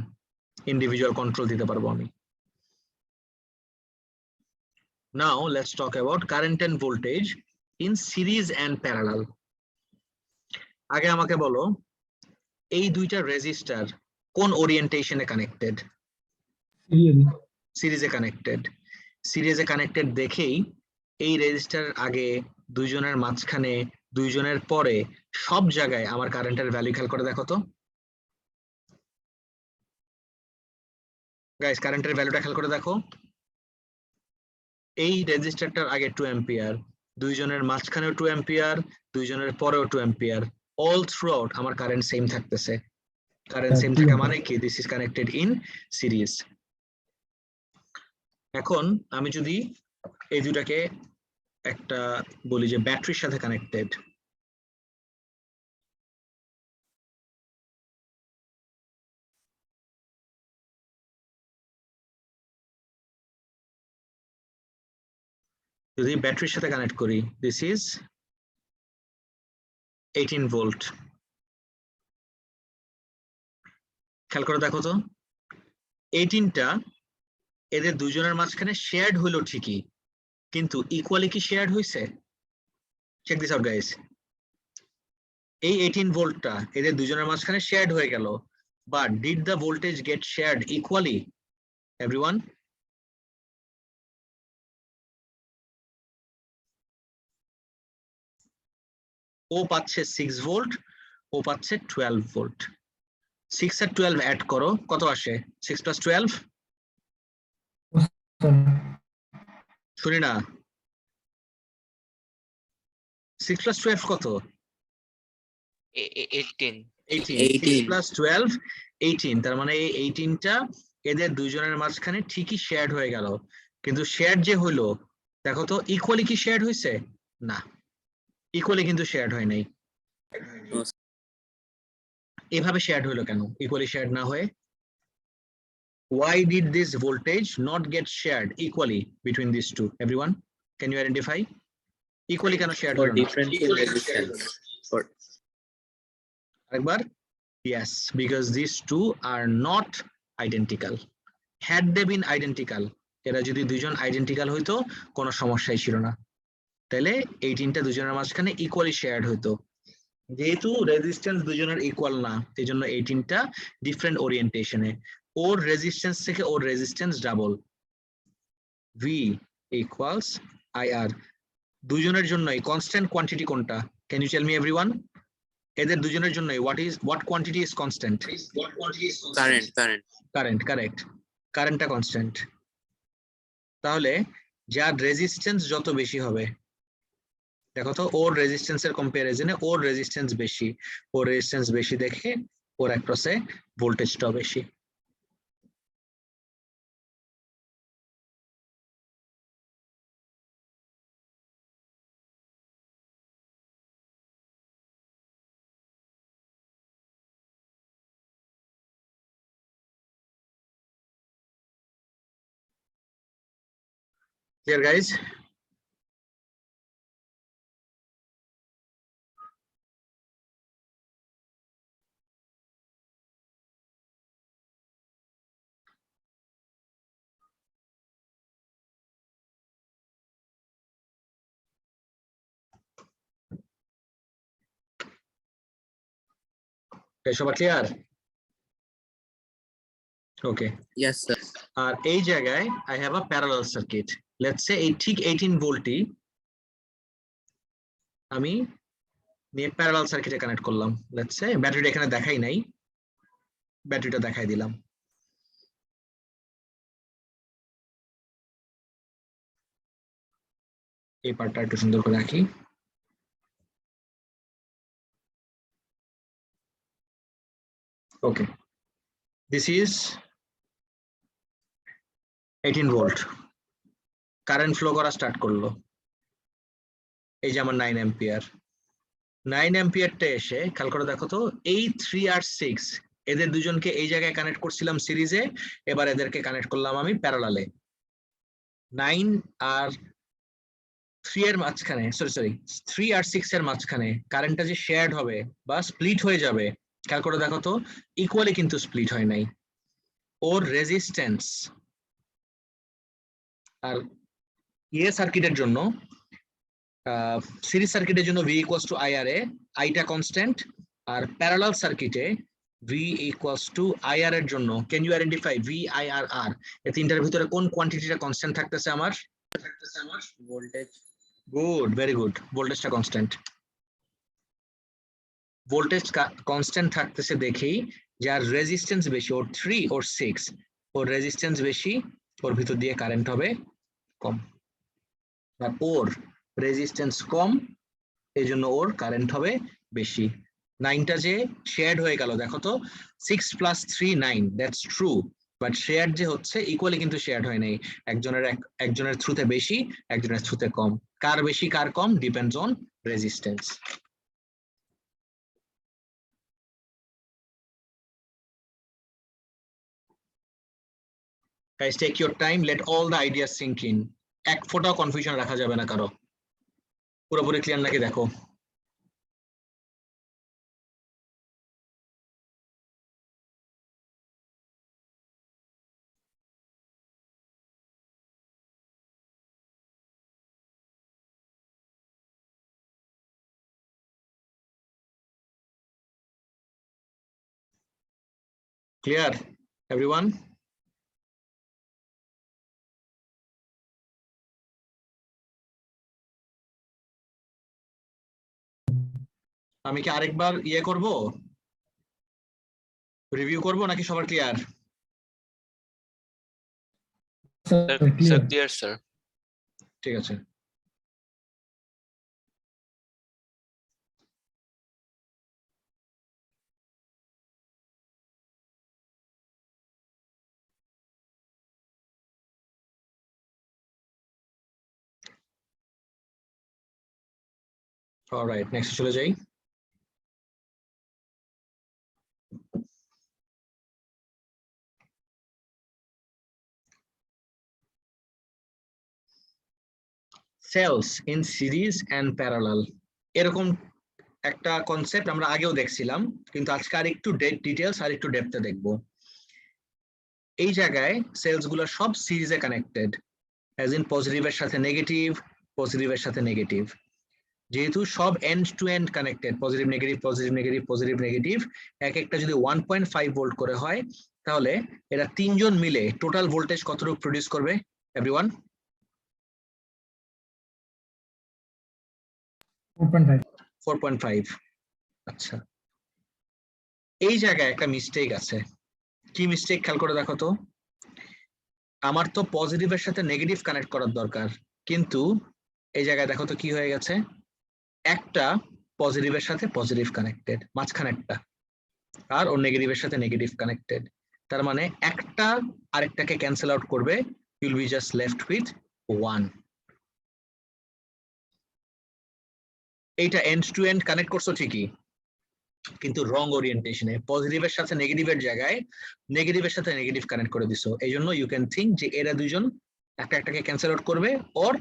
individual control দিতে পারবো আমি। Now let's talk about current and voltage in series and parallel. আগে আমাকে বলো এই দুইটা রেজিস্টার কোন ওরিয়েন্টেশনে কানেক্টেড? সিরিজে কানেক্টেড। সিরিজে কানেক্টেড দেখেই এই রেজিস্টার আগে, দুইজনের মাঝখানে, দুইজনের পরে সব জায়গায় আমার কারেন্টের ভ্যালু খেয়াল করে দেখো তো গাইস, কারেন্টের ভ্যালুটা খেয়াল করে দেখো। এই রেজিস্টারটার আগে 2 অ্যাম্পিয়ার, দুইজনের মাঝখানেও 2 অ্যাম্পিয়ার, দুইজনের পরেও 2 অ্যাম্পিয়ার, অল থ্রু আউট আমার কারেন্ট সেম থাকতেছে। কারেন্ট সেম থাকা মানে কি? This is connected in series. এখন আমি যদি এই দুটাকে একটা বলি যে ব্যাটারির সাথে কানেক্টেড, যদি ব্যাটারির সাথে কানেক্ট করি, দিস ইজ 18 ভোল্ট। খেয়াল করে দেখো তো 18টা এদের দুজনের মাঝখানে শেয়ার্ড হলো ঠিকই, কিন্তু ইকুয়ালি কি শেয়ার্ড হয়েছে? Check this out guys. এই 18 ভোল্টটা এদের দুজনের মাঝখানে শেয়ার্ড হয়ে গেল, but did the voltage get shared equally everyone? ও পাচ্ছে 6 ভোল্ট, ও পাচ্ছে 12 ভোল্ট। 6 আর 12 অ্যাড করো, কত আসে? 6 প্লাস 12 শুনি না, 6 প্লাস 12 কত? 18 6 প্লাস 12 18। তার মানে এই 18টা এদের দুইজনের মাঝখানে ঠিকই শেয়ার্ড হয়ে গেল, কিন্তু শেয়ার্ড যে হলো দেখো তো ইকুয়ালি কি শেয়ার্ড হয়েছে? না, ইকুয়ালি কিন্তু শেয়ার্ড হয় নাই। এভাবে শেয়ার্ড হলো কেন ইকুয়ালি শেয়ার্ড না হয়ে? Why did this voltage not get shared equally between these two? Everyone, can you identify? Equally কেন শেয়ার্ড হলো? different resistance. আরেকবার। Yes, because these two are not identical. Had they been identical, এরা যদি দুইজন identical হইতো কোনো সমস্যাই ছিল না, তাহলে 18টা দুজনের মাঝখানে ইকুয়ালি শেয়ার্ড হইতো। যেহেতু রেজিস্ট্যান্স দুজনের ইকুয়াল না, এই জন্য 18টা ডিফারেন্ট ওরিয়েন্টেশনে। ওর রেজিস্ট্যান্স থেকে ওর resistance double, V equals IR। দুজনের জন্যই কনস্ট্যান্ট কোয়ান্টিটি কোনটা? Can you tell me everyone? এদের দুজনের জন্যই what quantity is constant? Current. Current, correct, কারেন্টটা কনস্ট্যান্ট। তাহলে যার রেজিস্ট্যান্স যত বেশি হবে, দেখো তো ওর রেজিস্ট্যান্সের কম্পারিজনে ওর রেজিস্ট্যান্স বেশি, ওর রেজিস্ট্যান্স বেশি দেখে ওর অ্যাক্রসে ভোল্টেজটাও বেশি। Clear guys? সবার ক্লিয়ার? ওকে, Yes, sir. আর এই জায়গায় I have a parallel circuit. Let's say এই ঠিক 18 ভোল্টই আমি নিয়ে প্যারালাল সার্কিটে কানেক্ট করলাম। লেটস সে ব্যাটারিটা এখানে দেখাই নাই, ব্যাটারিটা দেখাই দিলাম। এই পার্টটা একটু সুন্দর করে রাখি। Okay, this is 18 volt, current flow করা স্টার্ট করলো। এই যে আমার 9 অ্যাম্পিয়ার, 9 অ্যাম্পিয়ারটা এসে খেয়াল করে দেখো তো, এই 3 আর 6 এদের দুজনকে এই জায়গায় কানেক্ট করছিলাম সিরিজে, এবার এদেরকে কানেক্ট করলাম আমি প্যারালালে। 9 আর 3 এর মাঝখানে, সরি 3 আর 6 এর মাঝখানে কারেন্টটা যে শেয়ার্ড হবে বা স্প্লিট হয়ে যাবে, খেয়াল করে দেখো তো ইকুয়ালি কিন্তু স্প্লিট হয় নাই। ওর রেজিস্ট্যান্স আর ইয়ে সার্কিটের জন্য, সিরিজ সার্কিটের জন্য V ইকুয়ালস টু IRA, আইটা কনস্ট্যান্ট। আর প্যারালাল সার্কিটে V ইকুয়ালস টু IR এর জন্য ক্যান ইউ আইডেন্টিফাই VIRR, এই তিনটার ভিতরে কোন কোয়ান্টিটিটা কনস্ট্যান্ট থাকতেছে আমার? ভোল্টেজ। গুড, ভেরি গুড, ভোল্টেজটা কনস্ট্যান্ট। ভোল্টেজ কনস্ট্যান্ট থাকতেছে দেখেই যার রেজিস্ট্যান্স বেশি, ওর 3 ওর 6, ওর রেজিস্ট্যান্স বেশি, ওর ভিতর দিয়ে কারেন্ট হবে কম। আর ওর রেজিস্ট্যান্স কম, এই জন্য ওর কারেন্ট হবে বেশি। 9টা যে শেয়ার্ড হয়ে গেল, দেখো তো 6 + 3 9, দ্যাটস ট্রু, বাট শেয়ার্ড যে হচ্ছে ইকুয়ালি কিন্তু শেয়ার্ড হয় নাই। একজনের থ্রুতে বেশি, একজনের থ্রুতে কম। কার বেশি কার কম depends on resistance. Guys, take your time, let all the ideas sink in. এক ফোঁটাও কনফিউশন রাখা যাবে না কারো। পুরোপুরি ক্লিয়ার নাকি দেখো। Clear everyone? আমি কি আরেকবার ইয়ে করব, রিভিউ করব, নাকি সবার ক্লিয়ার? Sir clear sir. ঠিক আছে। অলরাইট, নেক্সট চলে যাই। Cells in series and parallel, এরকম একটা কনসেপ্ট আমরা আগেও দেখছিলাম, কিন্তু আজকে আর একটু ডিটেইলস আর একটু ডেপথে দেখব। এই জায়গায় সেলস গুলো সব সিরিজে কানেক্টেড, অ্যাজ ইন পজিটিভের সাথে নেগেটিভ, পজিটিভের সাথে নেগেটিভ। যেহেতু সব end to end connected, positive negative positive negative positive negative, এক একটা যদি 1.5 ভোল্ট করে হয়, তাহলে এরা তিনজন মিলে টোটাল ভোল্টেজ কতটুকু প্রডিউস করবে এভরিওয়ান? 4.5। আচ্ছা, এই জায়গায় একটা মিস্টেক আছে। কি মিস্টেক খেয়াল করে দেখো তো। আমার তো পজিটিভের সাথে নেগেটিভ কানেক্ট করার দরকার, কিন্তু এই জায়গায় দেখো তো কি হয়ে গেছে, একটা পজিটিভের সাথে পজিটিভ কানেক্টেড, মাঝখানেরটা, আর ও নেগেটিভের সাথে নেগেটিভ কানেক্টেড। তার মানে একটা আরেকটাকে ক্যান্সেল আউট করবে, you'll be just left with 1। এইটা এন্ড টু এন্ড কানেক্ট করছো ঠিকই, কিন্তু রং ওরিয়েন্টেশনে, পজিটিভের সাথে নেগেটিভের জায়গায় নেগেটিভের সাথে নেগেটিভ কানেক্ট করে দিছো। এই জন্য ইউ ক্যান থিঙ্ক যে এরা দুজন একটা একটাকে ক্যান্সেল আউট করবে, ওর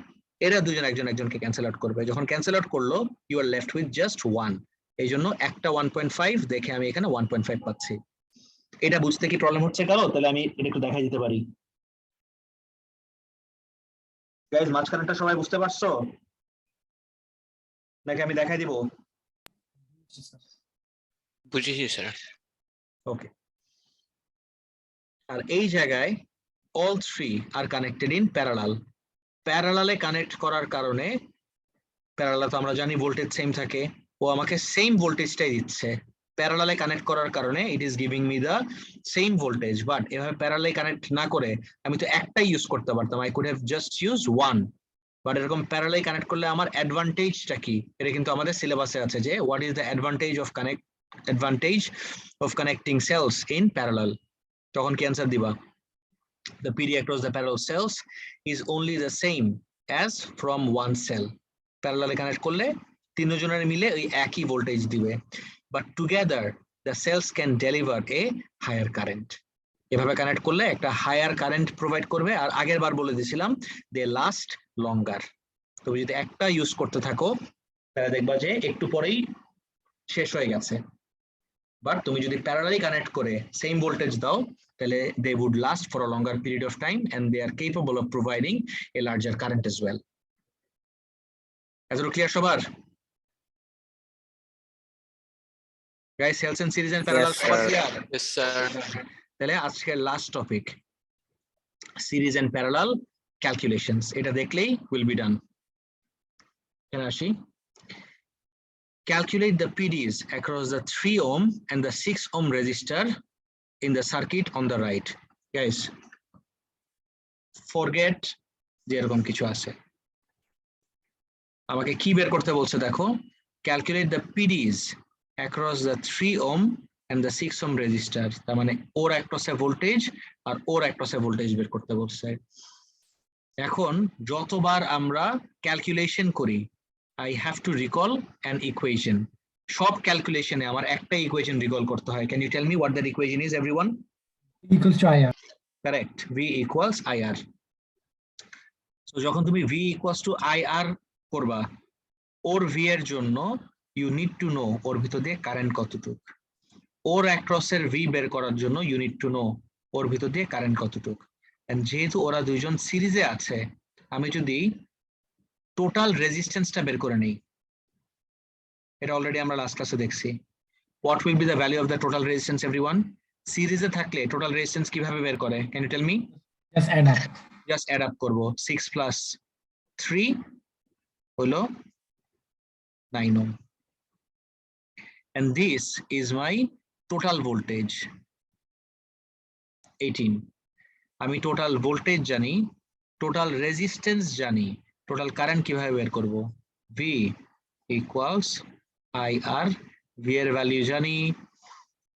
এরা দুজন একজন একজনকে ক্যান্সেল আউট করবে। যখন ক্যান্সেল আউট করলো, you are left with just 1। এই জন্য একটা 1.5 দেখে আমি এখানে 1.5 পাচ্ছি। এটা বুঝতে কি প্রবলেম হচ্ছে কারো? তাহলে আমি এটা একটু দেখাই দিতে পারি। গাইস, মাঝখানেরটা সবাই বুঝতে পারছো নাকি আমি দেখাই দিব? বুঝেছি স্যার। ওকে। আর এই জায়গায় all three are connected in parallel. প্যারালালে কানেক্ট করার কারণে প্যারালাল তো আমরা জানি ভোল্টেজ সেম থাকে, ও আমাকে সেম ভোল্টেজটাই দিচ্ছে। প্যারালালে কানেক্ট করার কারণে it is giving me the same voltage, but এভাবে প্যারালালে কানেক্ট না করে আমি তো একটাই ইউজ করতে পারতাম, I could have just use one. But এরকম প্যারালালে কানেক্ট করলে আমার অ্যাডভান্টেজটা কি, এটা কিন্তু আমাদের সিলেবাসে আছে যে what is the advantage of connecting cells in parallel. তখন কি অ্যান্সার দিবা? The PD across the parallel cells is only the same as from one cell. Parallel connect করলে তিনজনের মিলে ওই একই ভোল্টেজ দিবে, but together the cells can deliver a higher current. এভাবে কানেক্ট করলে একটা হায়ার কারেন্ট প্রোভাইড করবে, আর আগের বার বলে দিয়েছিলাম দে লাস্ট লঙ্গার। তুমি যদি একটা ইউজ করতে থাকো তাহলে দেখবা যে একটু পরেই শেষ হয়ে গেছে, বাট তুমি যদি প্যারালালি কানেক্ট করে সেম ভোল্টেজ দাও তাহলে they would last for a longer period of time and they are capable of providing a larger current as well. এতটুকু ক্লিয়ার সবার? Guys, cells and series and parallel Yes, সবার sir. Clear? Yes, sir. তাহলে আজকের last topic series and parallel calculations, এটা দেখলেই will be done. এখানে আসি, calculate the PDs across the 3 ohm and the 6 ohm resistor in the circuit on the right. Guys, forget যে এরকম কিছু আছে, আমাকে কি বের করতে বলছে দেখো, calculate the PDs across the 3 ohm and the 6 ohm resistor, তার মানে ওর অ্যাক্রসে ভোল্টেজ আর ওর অ্যাক্রসে ভোল্টেজ বের করতে বলছে। এখন যতবার আমরা ক্যালকুলেশন করি I have to recall an equation. সব ক্যালকুলেশনে আমার একটা ইকুয়েশন রিকল করতে হয়। Can you tell me what that equation is, everyone? equals to IR. Correct. V equals IR. So যখন তুমি V equals to IR করবা, ওর V এর জন্য you need to know ওর ভিতর দিয়ে কারেন্ট কতটুক। ওর অ্যাক্রসের V বের করার জন্য you need to know ওর ভিতর দিয়ে কারেন্ট কতটুক। And যেহেতু ওরা দুইজন সিরিজে আছে, আমি যদি টোটাল রেজিস্ট্যান্সটা বের করে নেই, এটা অলরেডি আমরা লাস্ট ক্লাসে দেখছি। What will be the value of the total resistance, everyone? সিরিজে থাকলে টোটাল রেজিস্ট্যান্স কিভাবে বের করে? Can you tell me? Just add up. Just add up করব, 6 plus 3 হলো 9 ohm. And this is my total voltage 18. আমি টোটাল ভোল্টেজ জানি, total resistance জানি, টোটাল কারেন্ট কিভাবে বের করব? V equals IR. V এর ভ্যালু জানি,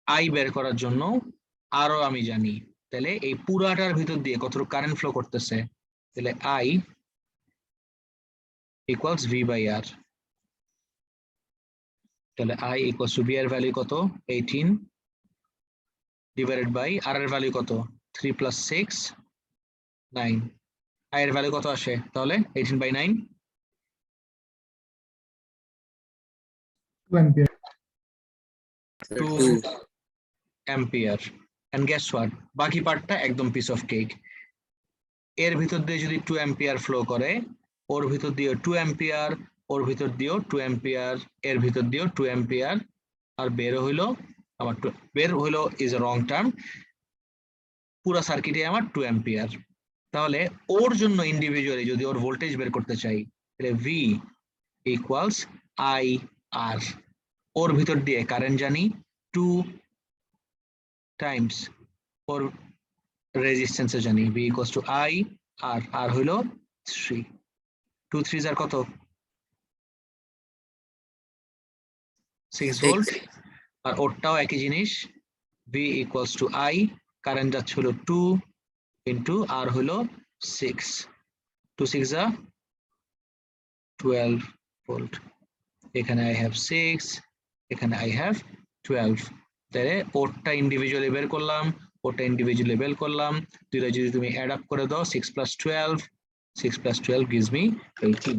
I বের করার জন্য আরো আমি জানি, তাহলে এই পুরাটার ভিতর দিয়ে কতটুকু কারেন্ট ফ্লো করতেছে, তাহলে I equals V by R. তাহলে I equals to V এর ভ্যালু কত? 18 ডিভাইডেড বাই R এর ভ্যালু কত? 3 plus 6 9. I এর ভ্যালু কত আসে তাহলে? 18 by 9 2 ampere. 2 ampere. And guess what? বাকি পার্টটা একদম পিস অফ কেক। এর ভিতর দিয়ে যদি 2 অ্যাম্পিয়ার ফ্লো করে, ওর ভিতর দিয়ে 2 অ্যাম্পিয়ার, ওর ভিতর দিয়েও 2 অ্যাম্পিয়ার, এর ভিতর দিয়েও 2 অ্যাম্পিয়ার, আর বের হইলো আমার বের হইলো ইজ এ রং টার্ম, পুরো সার্কিটে আমার 2 অ্যাম্পিয়ার। তাহলে ওর জন্য ইন্ডিভিজুয়ালি যদি ওর ভোল্টেজ বের করতে চাই, তাহলে V ইকুয়ালস IR। ওর ভিতর দিয়ে কারেন্ট জানি 2 টাইমস ওর রেজিস্ট্যান্স জানি, V ইকুয়ালস টু IR, আর হইলো 3, 2 3 আর কত? 6 ভোল্ট। আর ওরটাও একই জিনিস, V equals to I, current যাচ্ছে হলো 2 ইন্টু আর হলো 6, 2 6 12 ভোল্ট। এখানে I have 6, এখানে I have 12। তাহলে ওরটা ইন্ডিভিজুয়ালি বের করলাম, ওরটা ইন্ডিভিজুয়ালি বের করলাম, দুইটা যদি তুমি অ্যাড আপ করে দাও, 6 plus 12, 6 plus 12 gives me 18।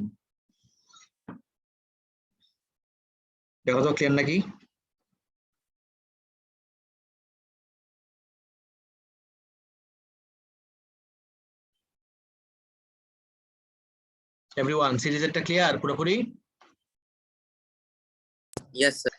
দেখো তো ক্লিয়ার নাকি? এভরিওয়ান, সিরিজেরটা ক্লিয়ার পুরোপুরি? Yes, sir.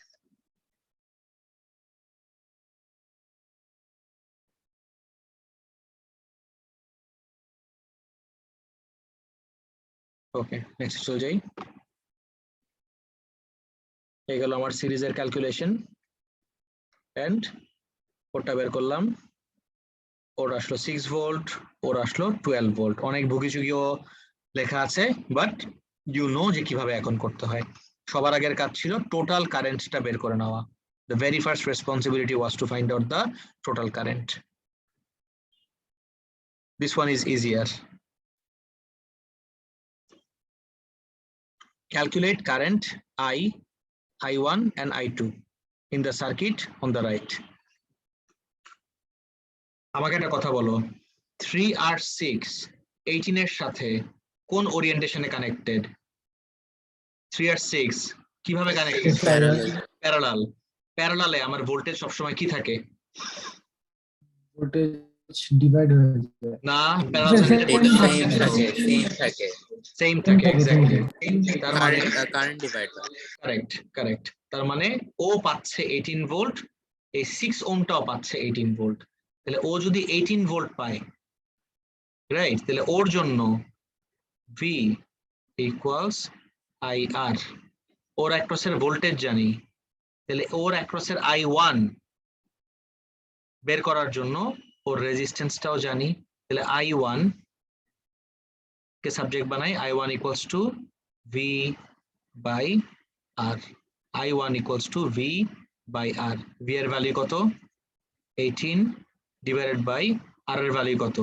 ওকে, নেক্সট চলে যাই। এই গেল আমার সিরিজের ক্যালকুলেশন এন্ড ওটা বের করলাম, ওর আসলো 6 ভোল্ট, ওর আসলো 12 ভোল্ট। অনেক ভুগিচুগিও লেখা আছে, বাট ইউ নো যে কিভাবে এখন করতে হয়। সবার আগের কাজ ছিল টোটাল কারেন্টটা বের করে নেওয়া। The very first responsibility was to find out the total current. This one is easier. Calculate current I, I1 and I2 in the circuit on the right. আমাকে একটা কথা বলো, 3R6 18 এর সাথে কোন ওরিয়েন্টেশনে কানেক্টেড? 3R6 কিভাবে কানেক্টেড? প্যারালাল। প্যারালালে আমার ভোল্টেজ সবসময় কি থাকে? ভোল্টেজ ডিভাইড হয়ে যায় না, সেম থাকে এক্স্যাক্টলি। তার মানে কারেন্ট ডিভাইড হয়। কারেক্ট। তার মানে ও পাচ্ছে 18 ভোল্ট, এই 6 ওহমটাও পাচ্ছে 18 ভোল্ট। তাহলে ও যদি 18 ভোল্ট পায়, রাইট, তাহলে ওর জন্য V ইকুয়ালস IR। ওর অ্যাক্রসের ভোল্টেজ জানি, তাহলে ওর অ্যাক্রসের I1 বের করার জন্য ওর রেজিস্ট্যান্সটাও জানি। তাহলে I1 কে সাবজেক্ট বানাই, I1 equals to V by R। I1 equals to V by R। V এর ভ্যালু কত? 18 ডিভাইডেড বাই R এর ভ্যালু কত?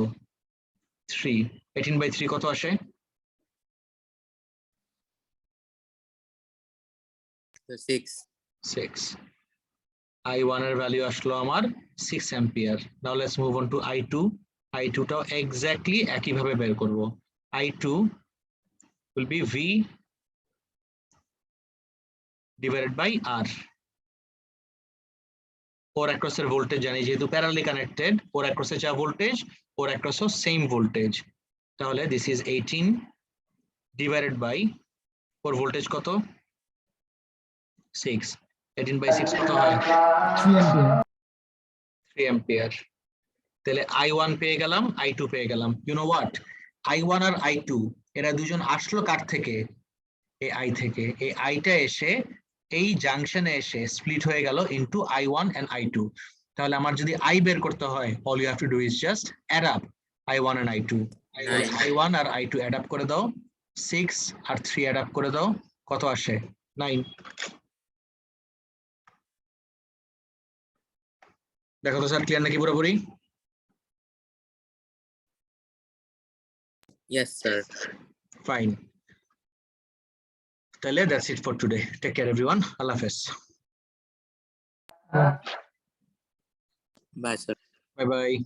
3। 18 বাই 3 কত আসে? 6। I1 এর ভ্যালু আসলো আমার 6 ampere. Now let's move on to I2। I2 টাও এক্স্যাক্টলি একই ভাবে বের করব। I2 will be V divided by R। ওর অ্যাক্রসের ভোল্টেজ জানি, যেহেতু প্যারালালি কানেক্টেড, ওর অ্যাক্রসে যা ভোল্টেজ ওর অ্যাক্রসও সেম ভোল্টেজ। তাহলে দিস ইজ 18 ডিভাইডেড বাই ওর ভোল্টেজ কত? 6। 18 বাই 6 কত হয়? 3 অ্যাম্পিয়ার। তাহলে I1 পেয়ে গেলাম, I2 পেয়ে গেলাম। ইউ নো হোয়াট, I1 আর I2 এরা দুজন আসলো কার থেকে? এই I থেকে। এই Iটা এসে এই জাংশনে এসে স্প্লিট হয়ে গেল ইনটু I1 এন্ড I2। তাহলে আমার যদি I বের করতে হয়, all you have to do is just add up I1 and I2। I1 আর I2 অ্যাড আপ করে দাও, 6 আর 3 অ্যাড আপ করে দাও, কত আসে? 9। দেখো তো স্যার ক্লিয়ার নাকি পুরোপুরি? Yes, sir. Fine. তাহলে that's it for today. Take care everyone. Allah Hafiz. Bye, sir. Bye bye.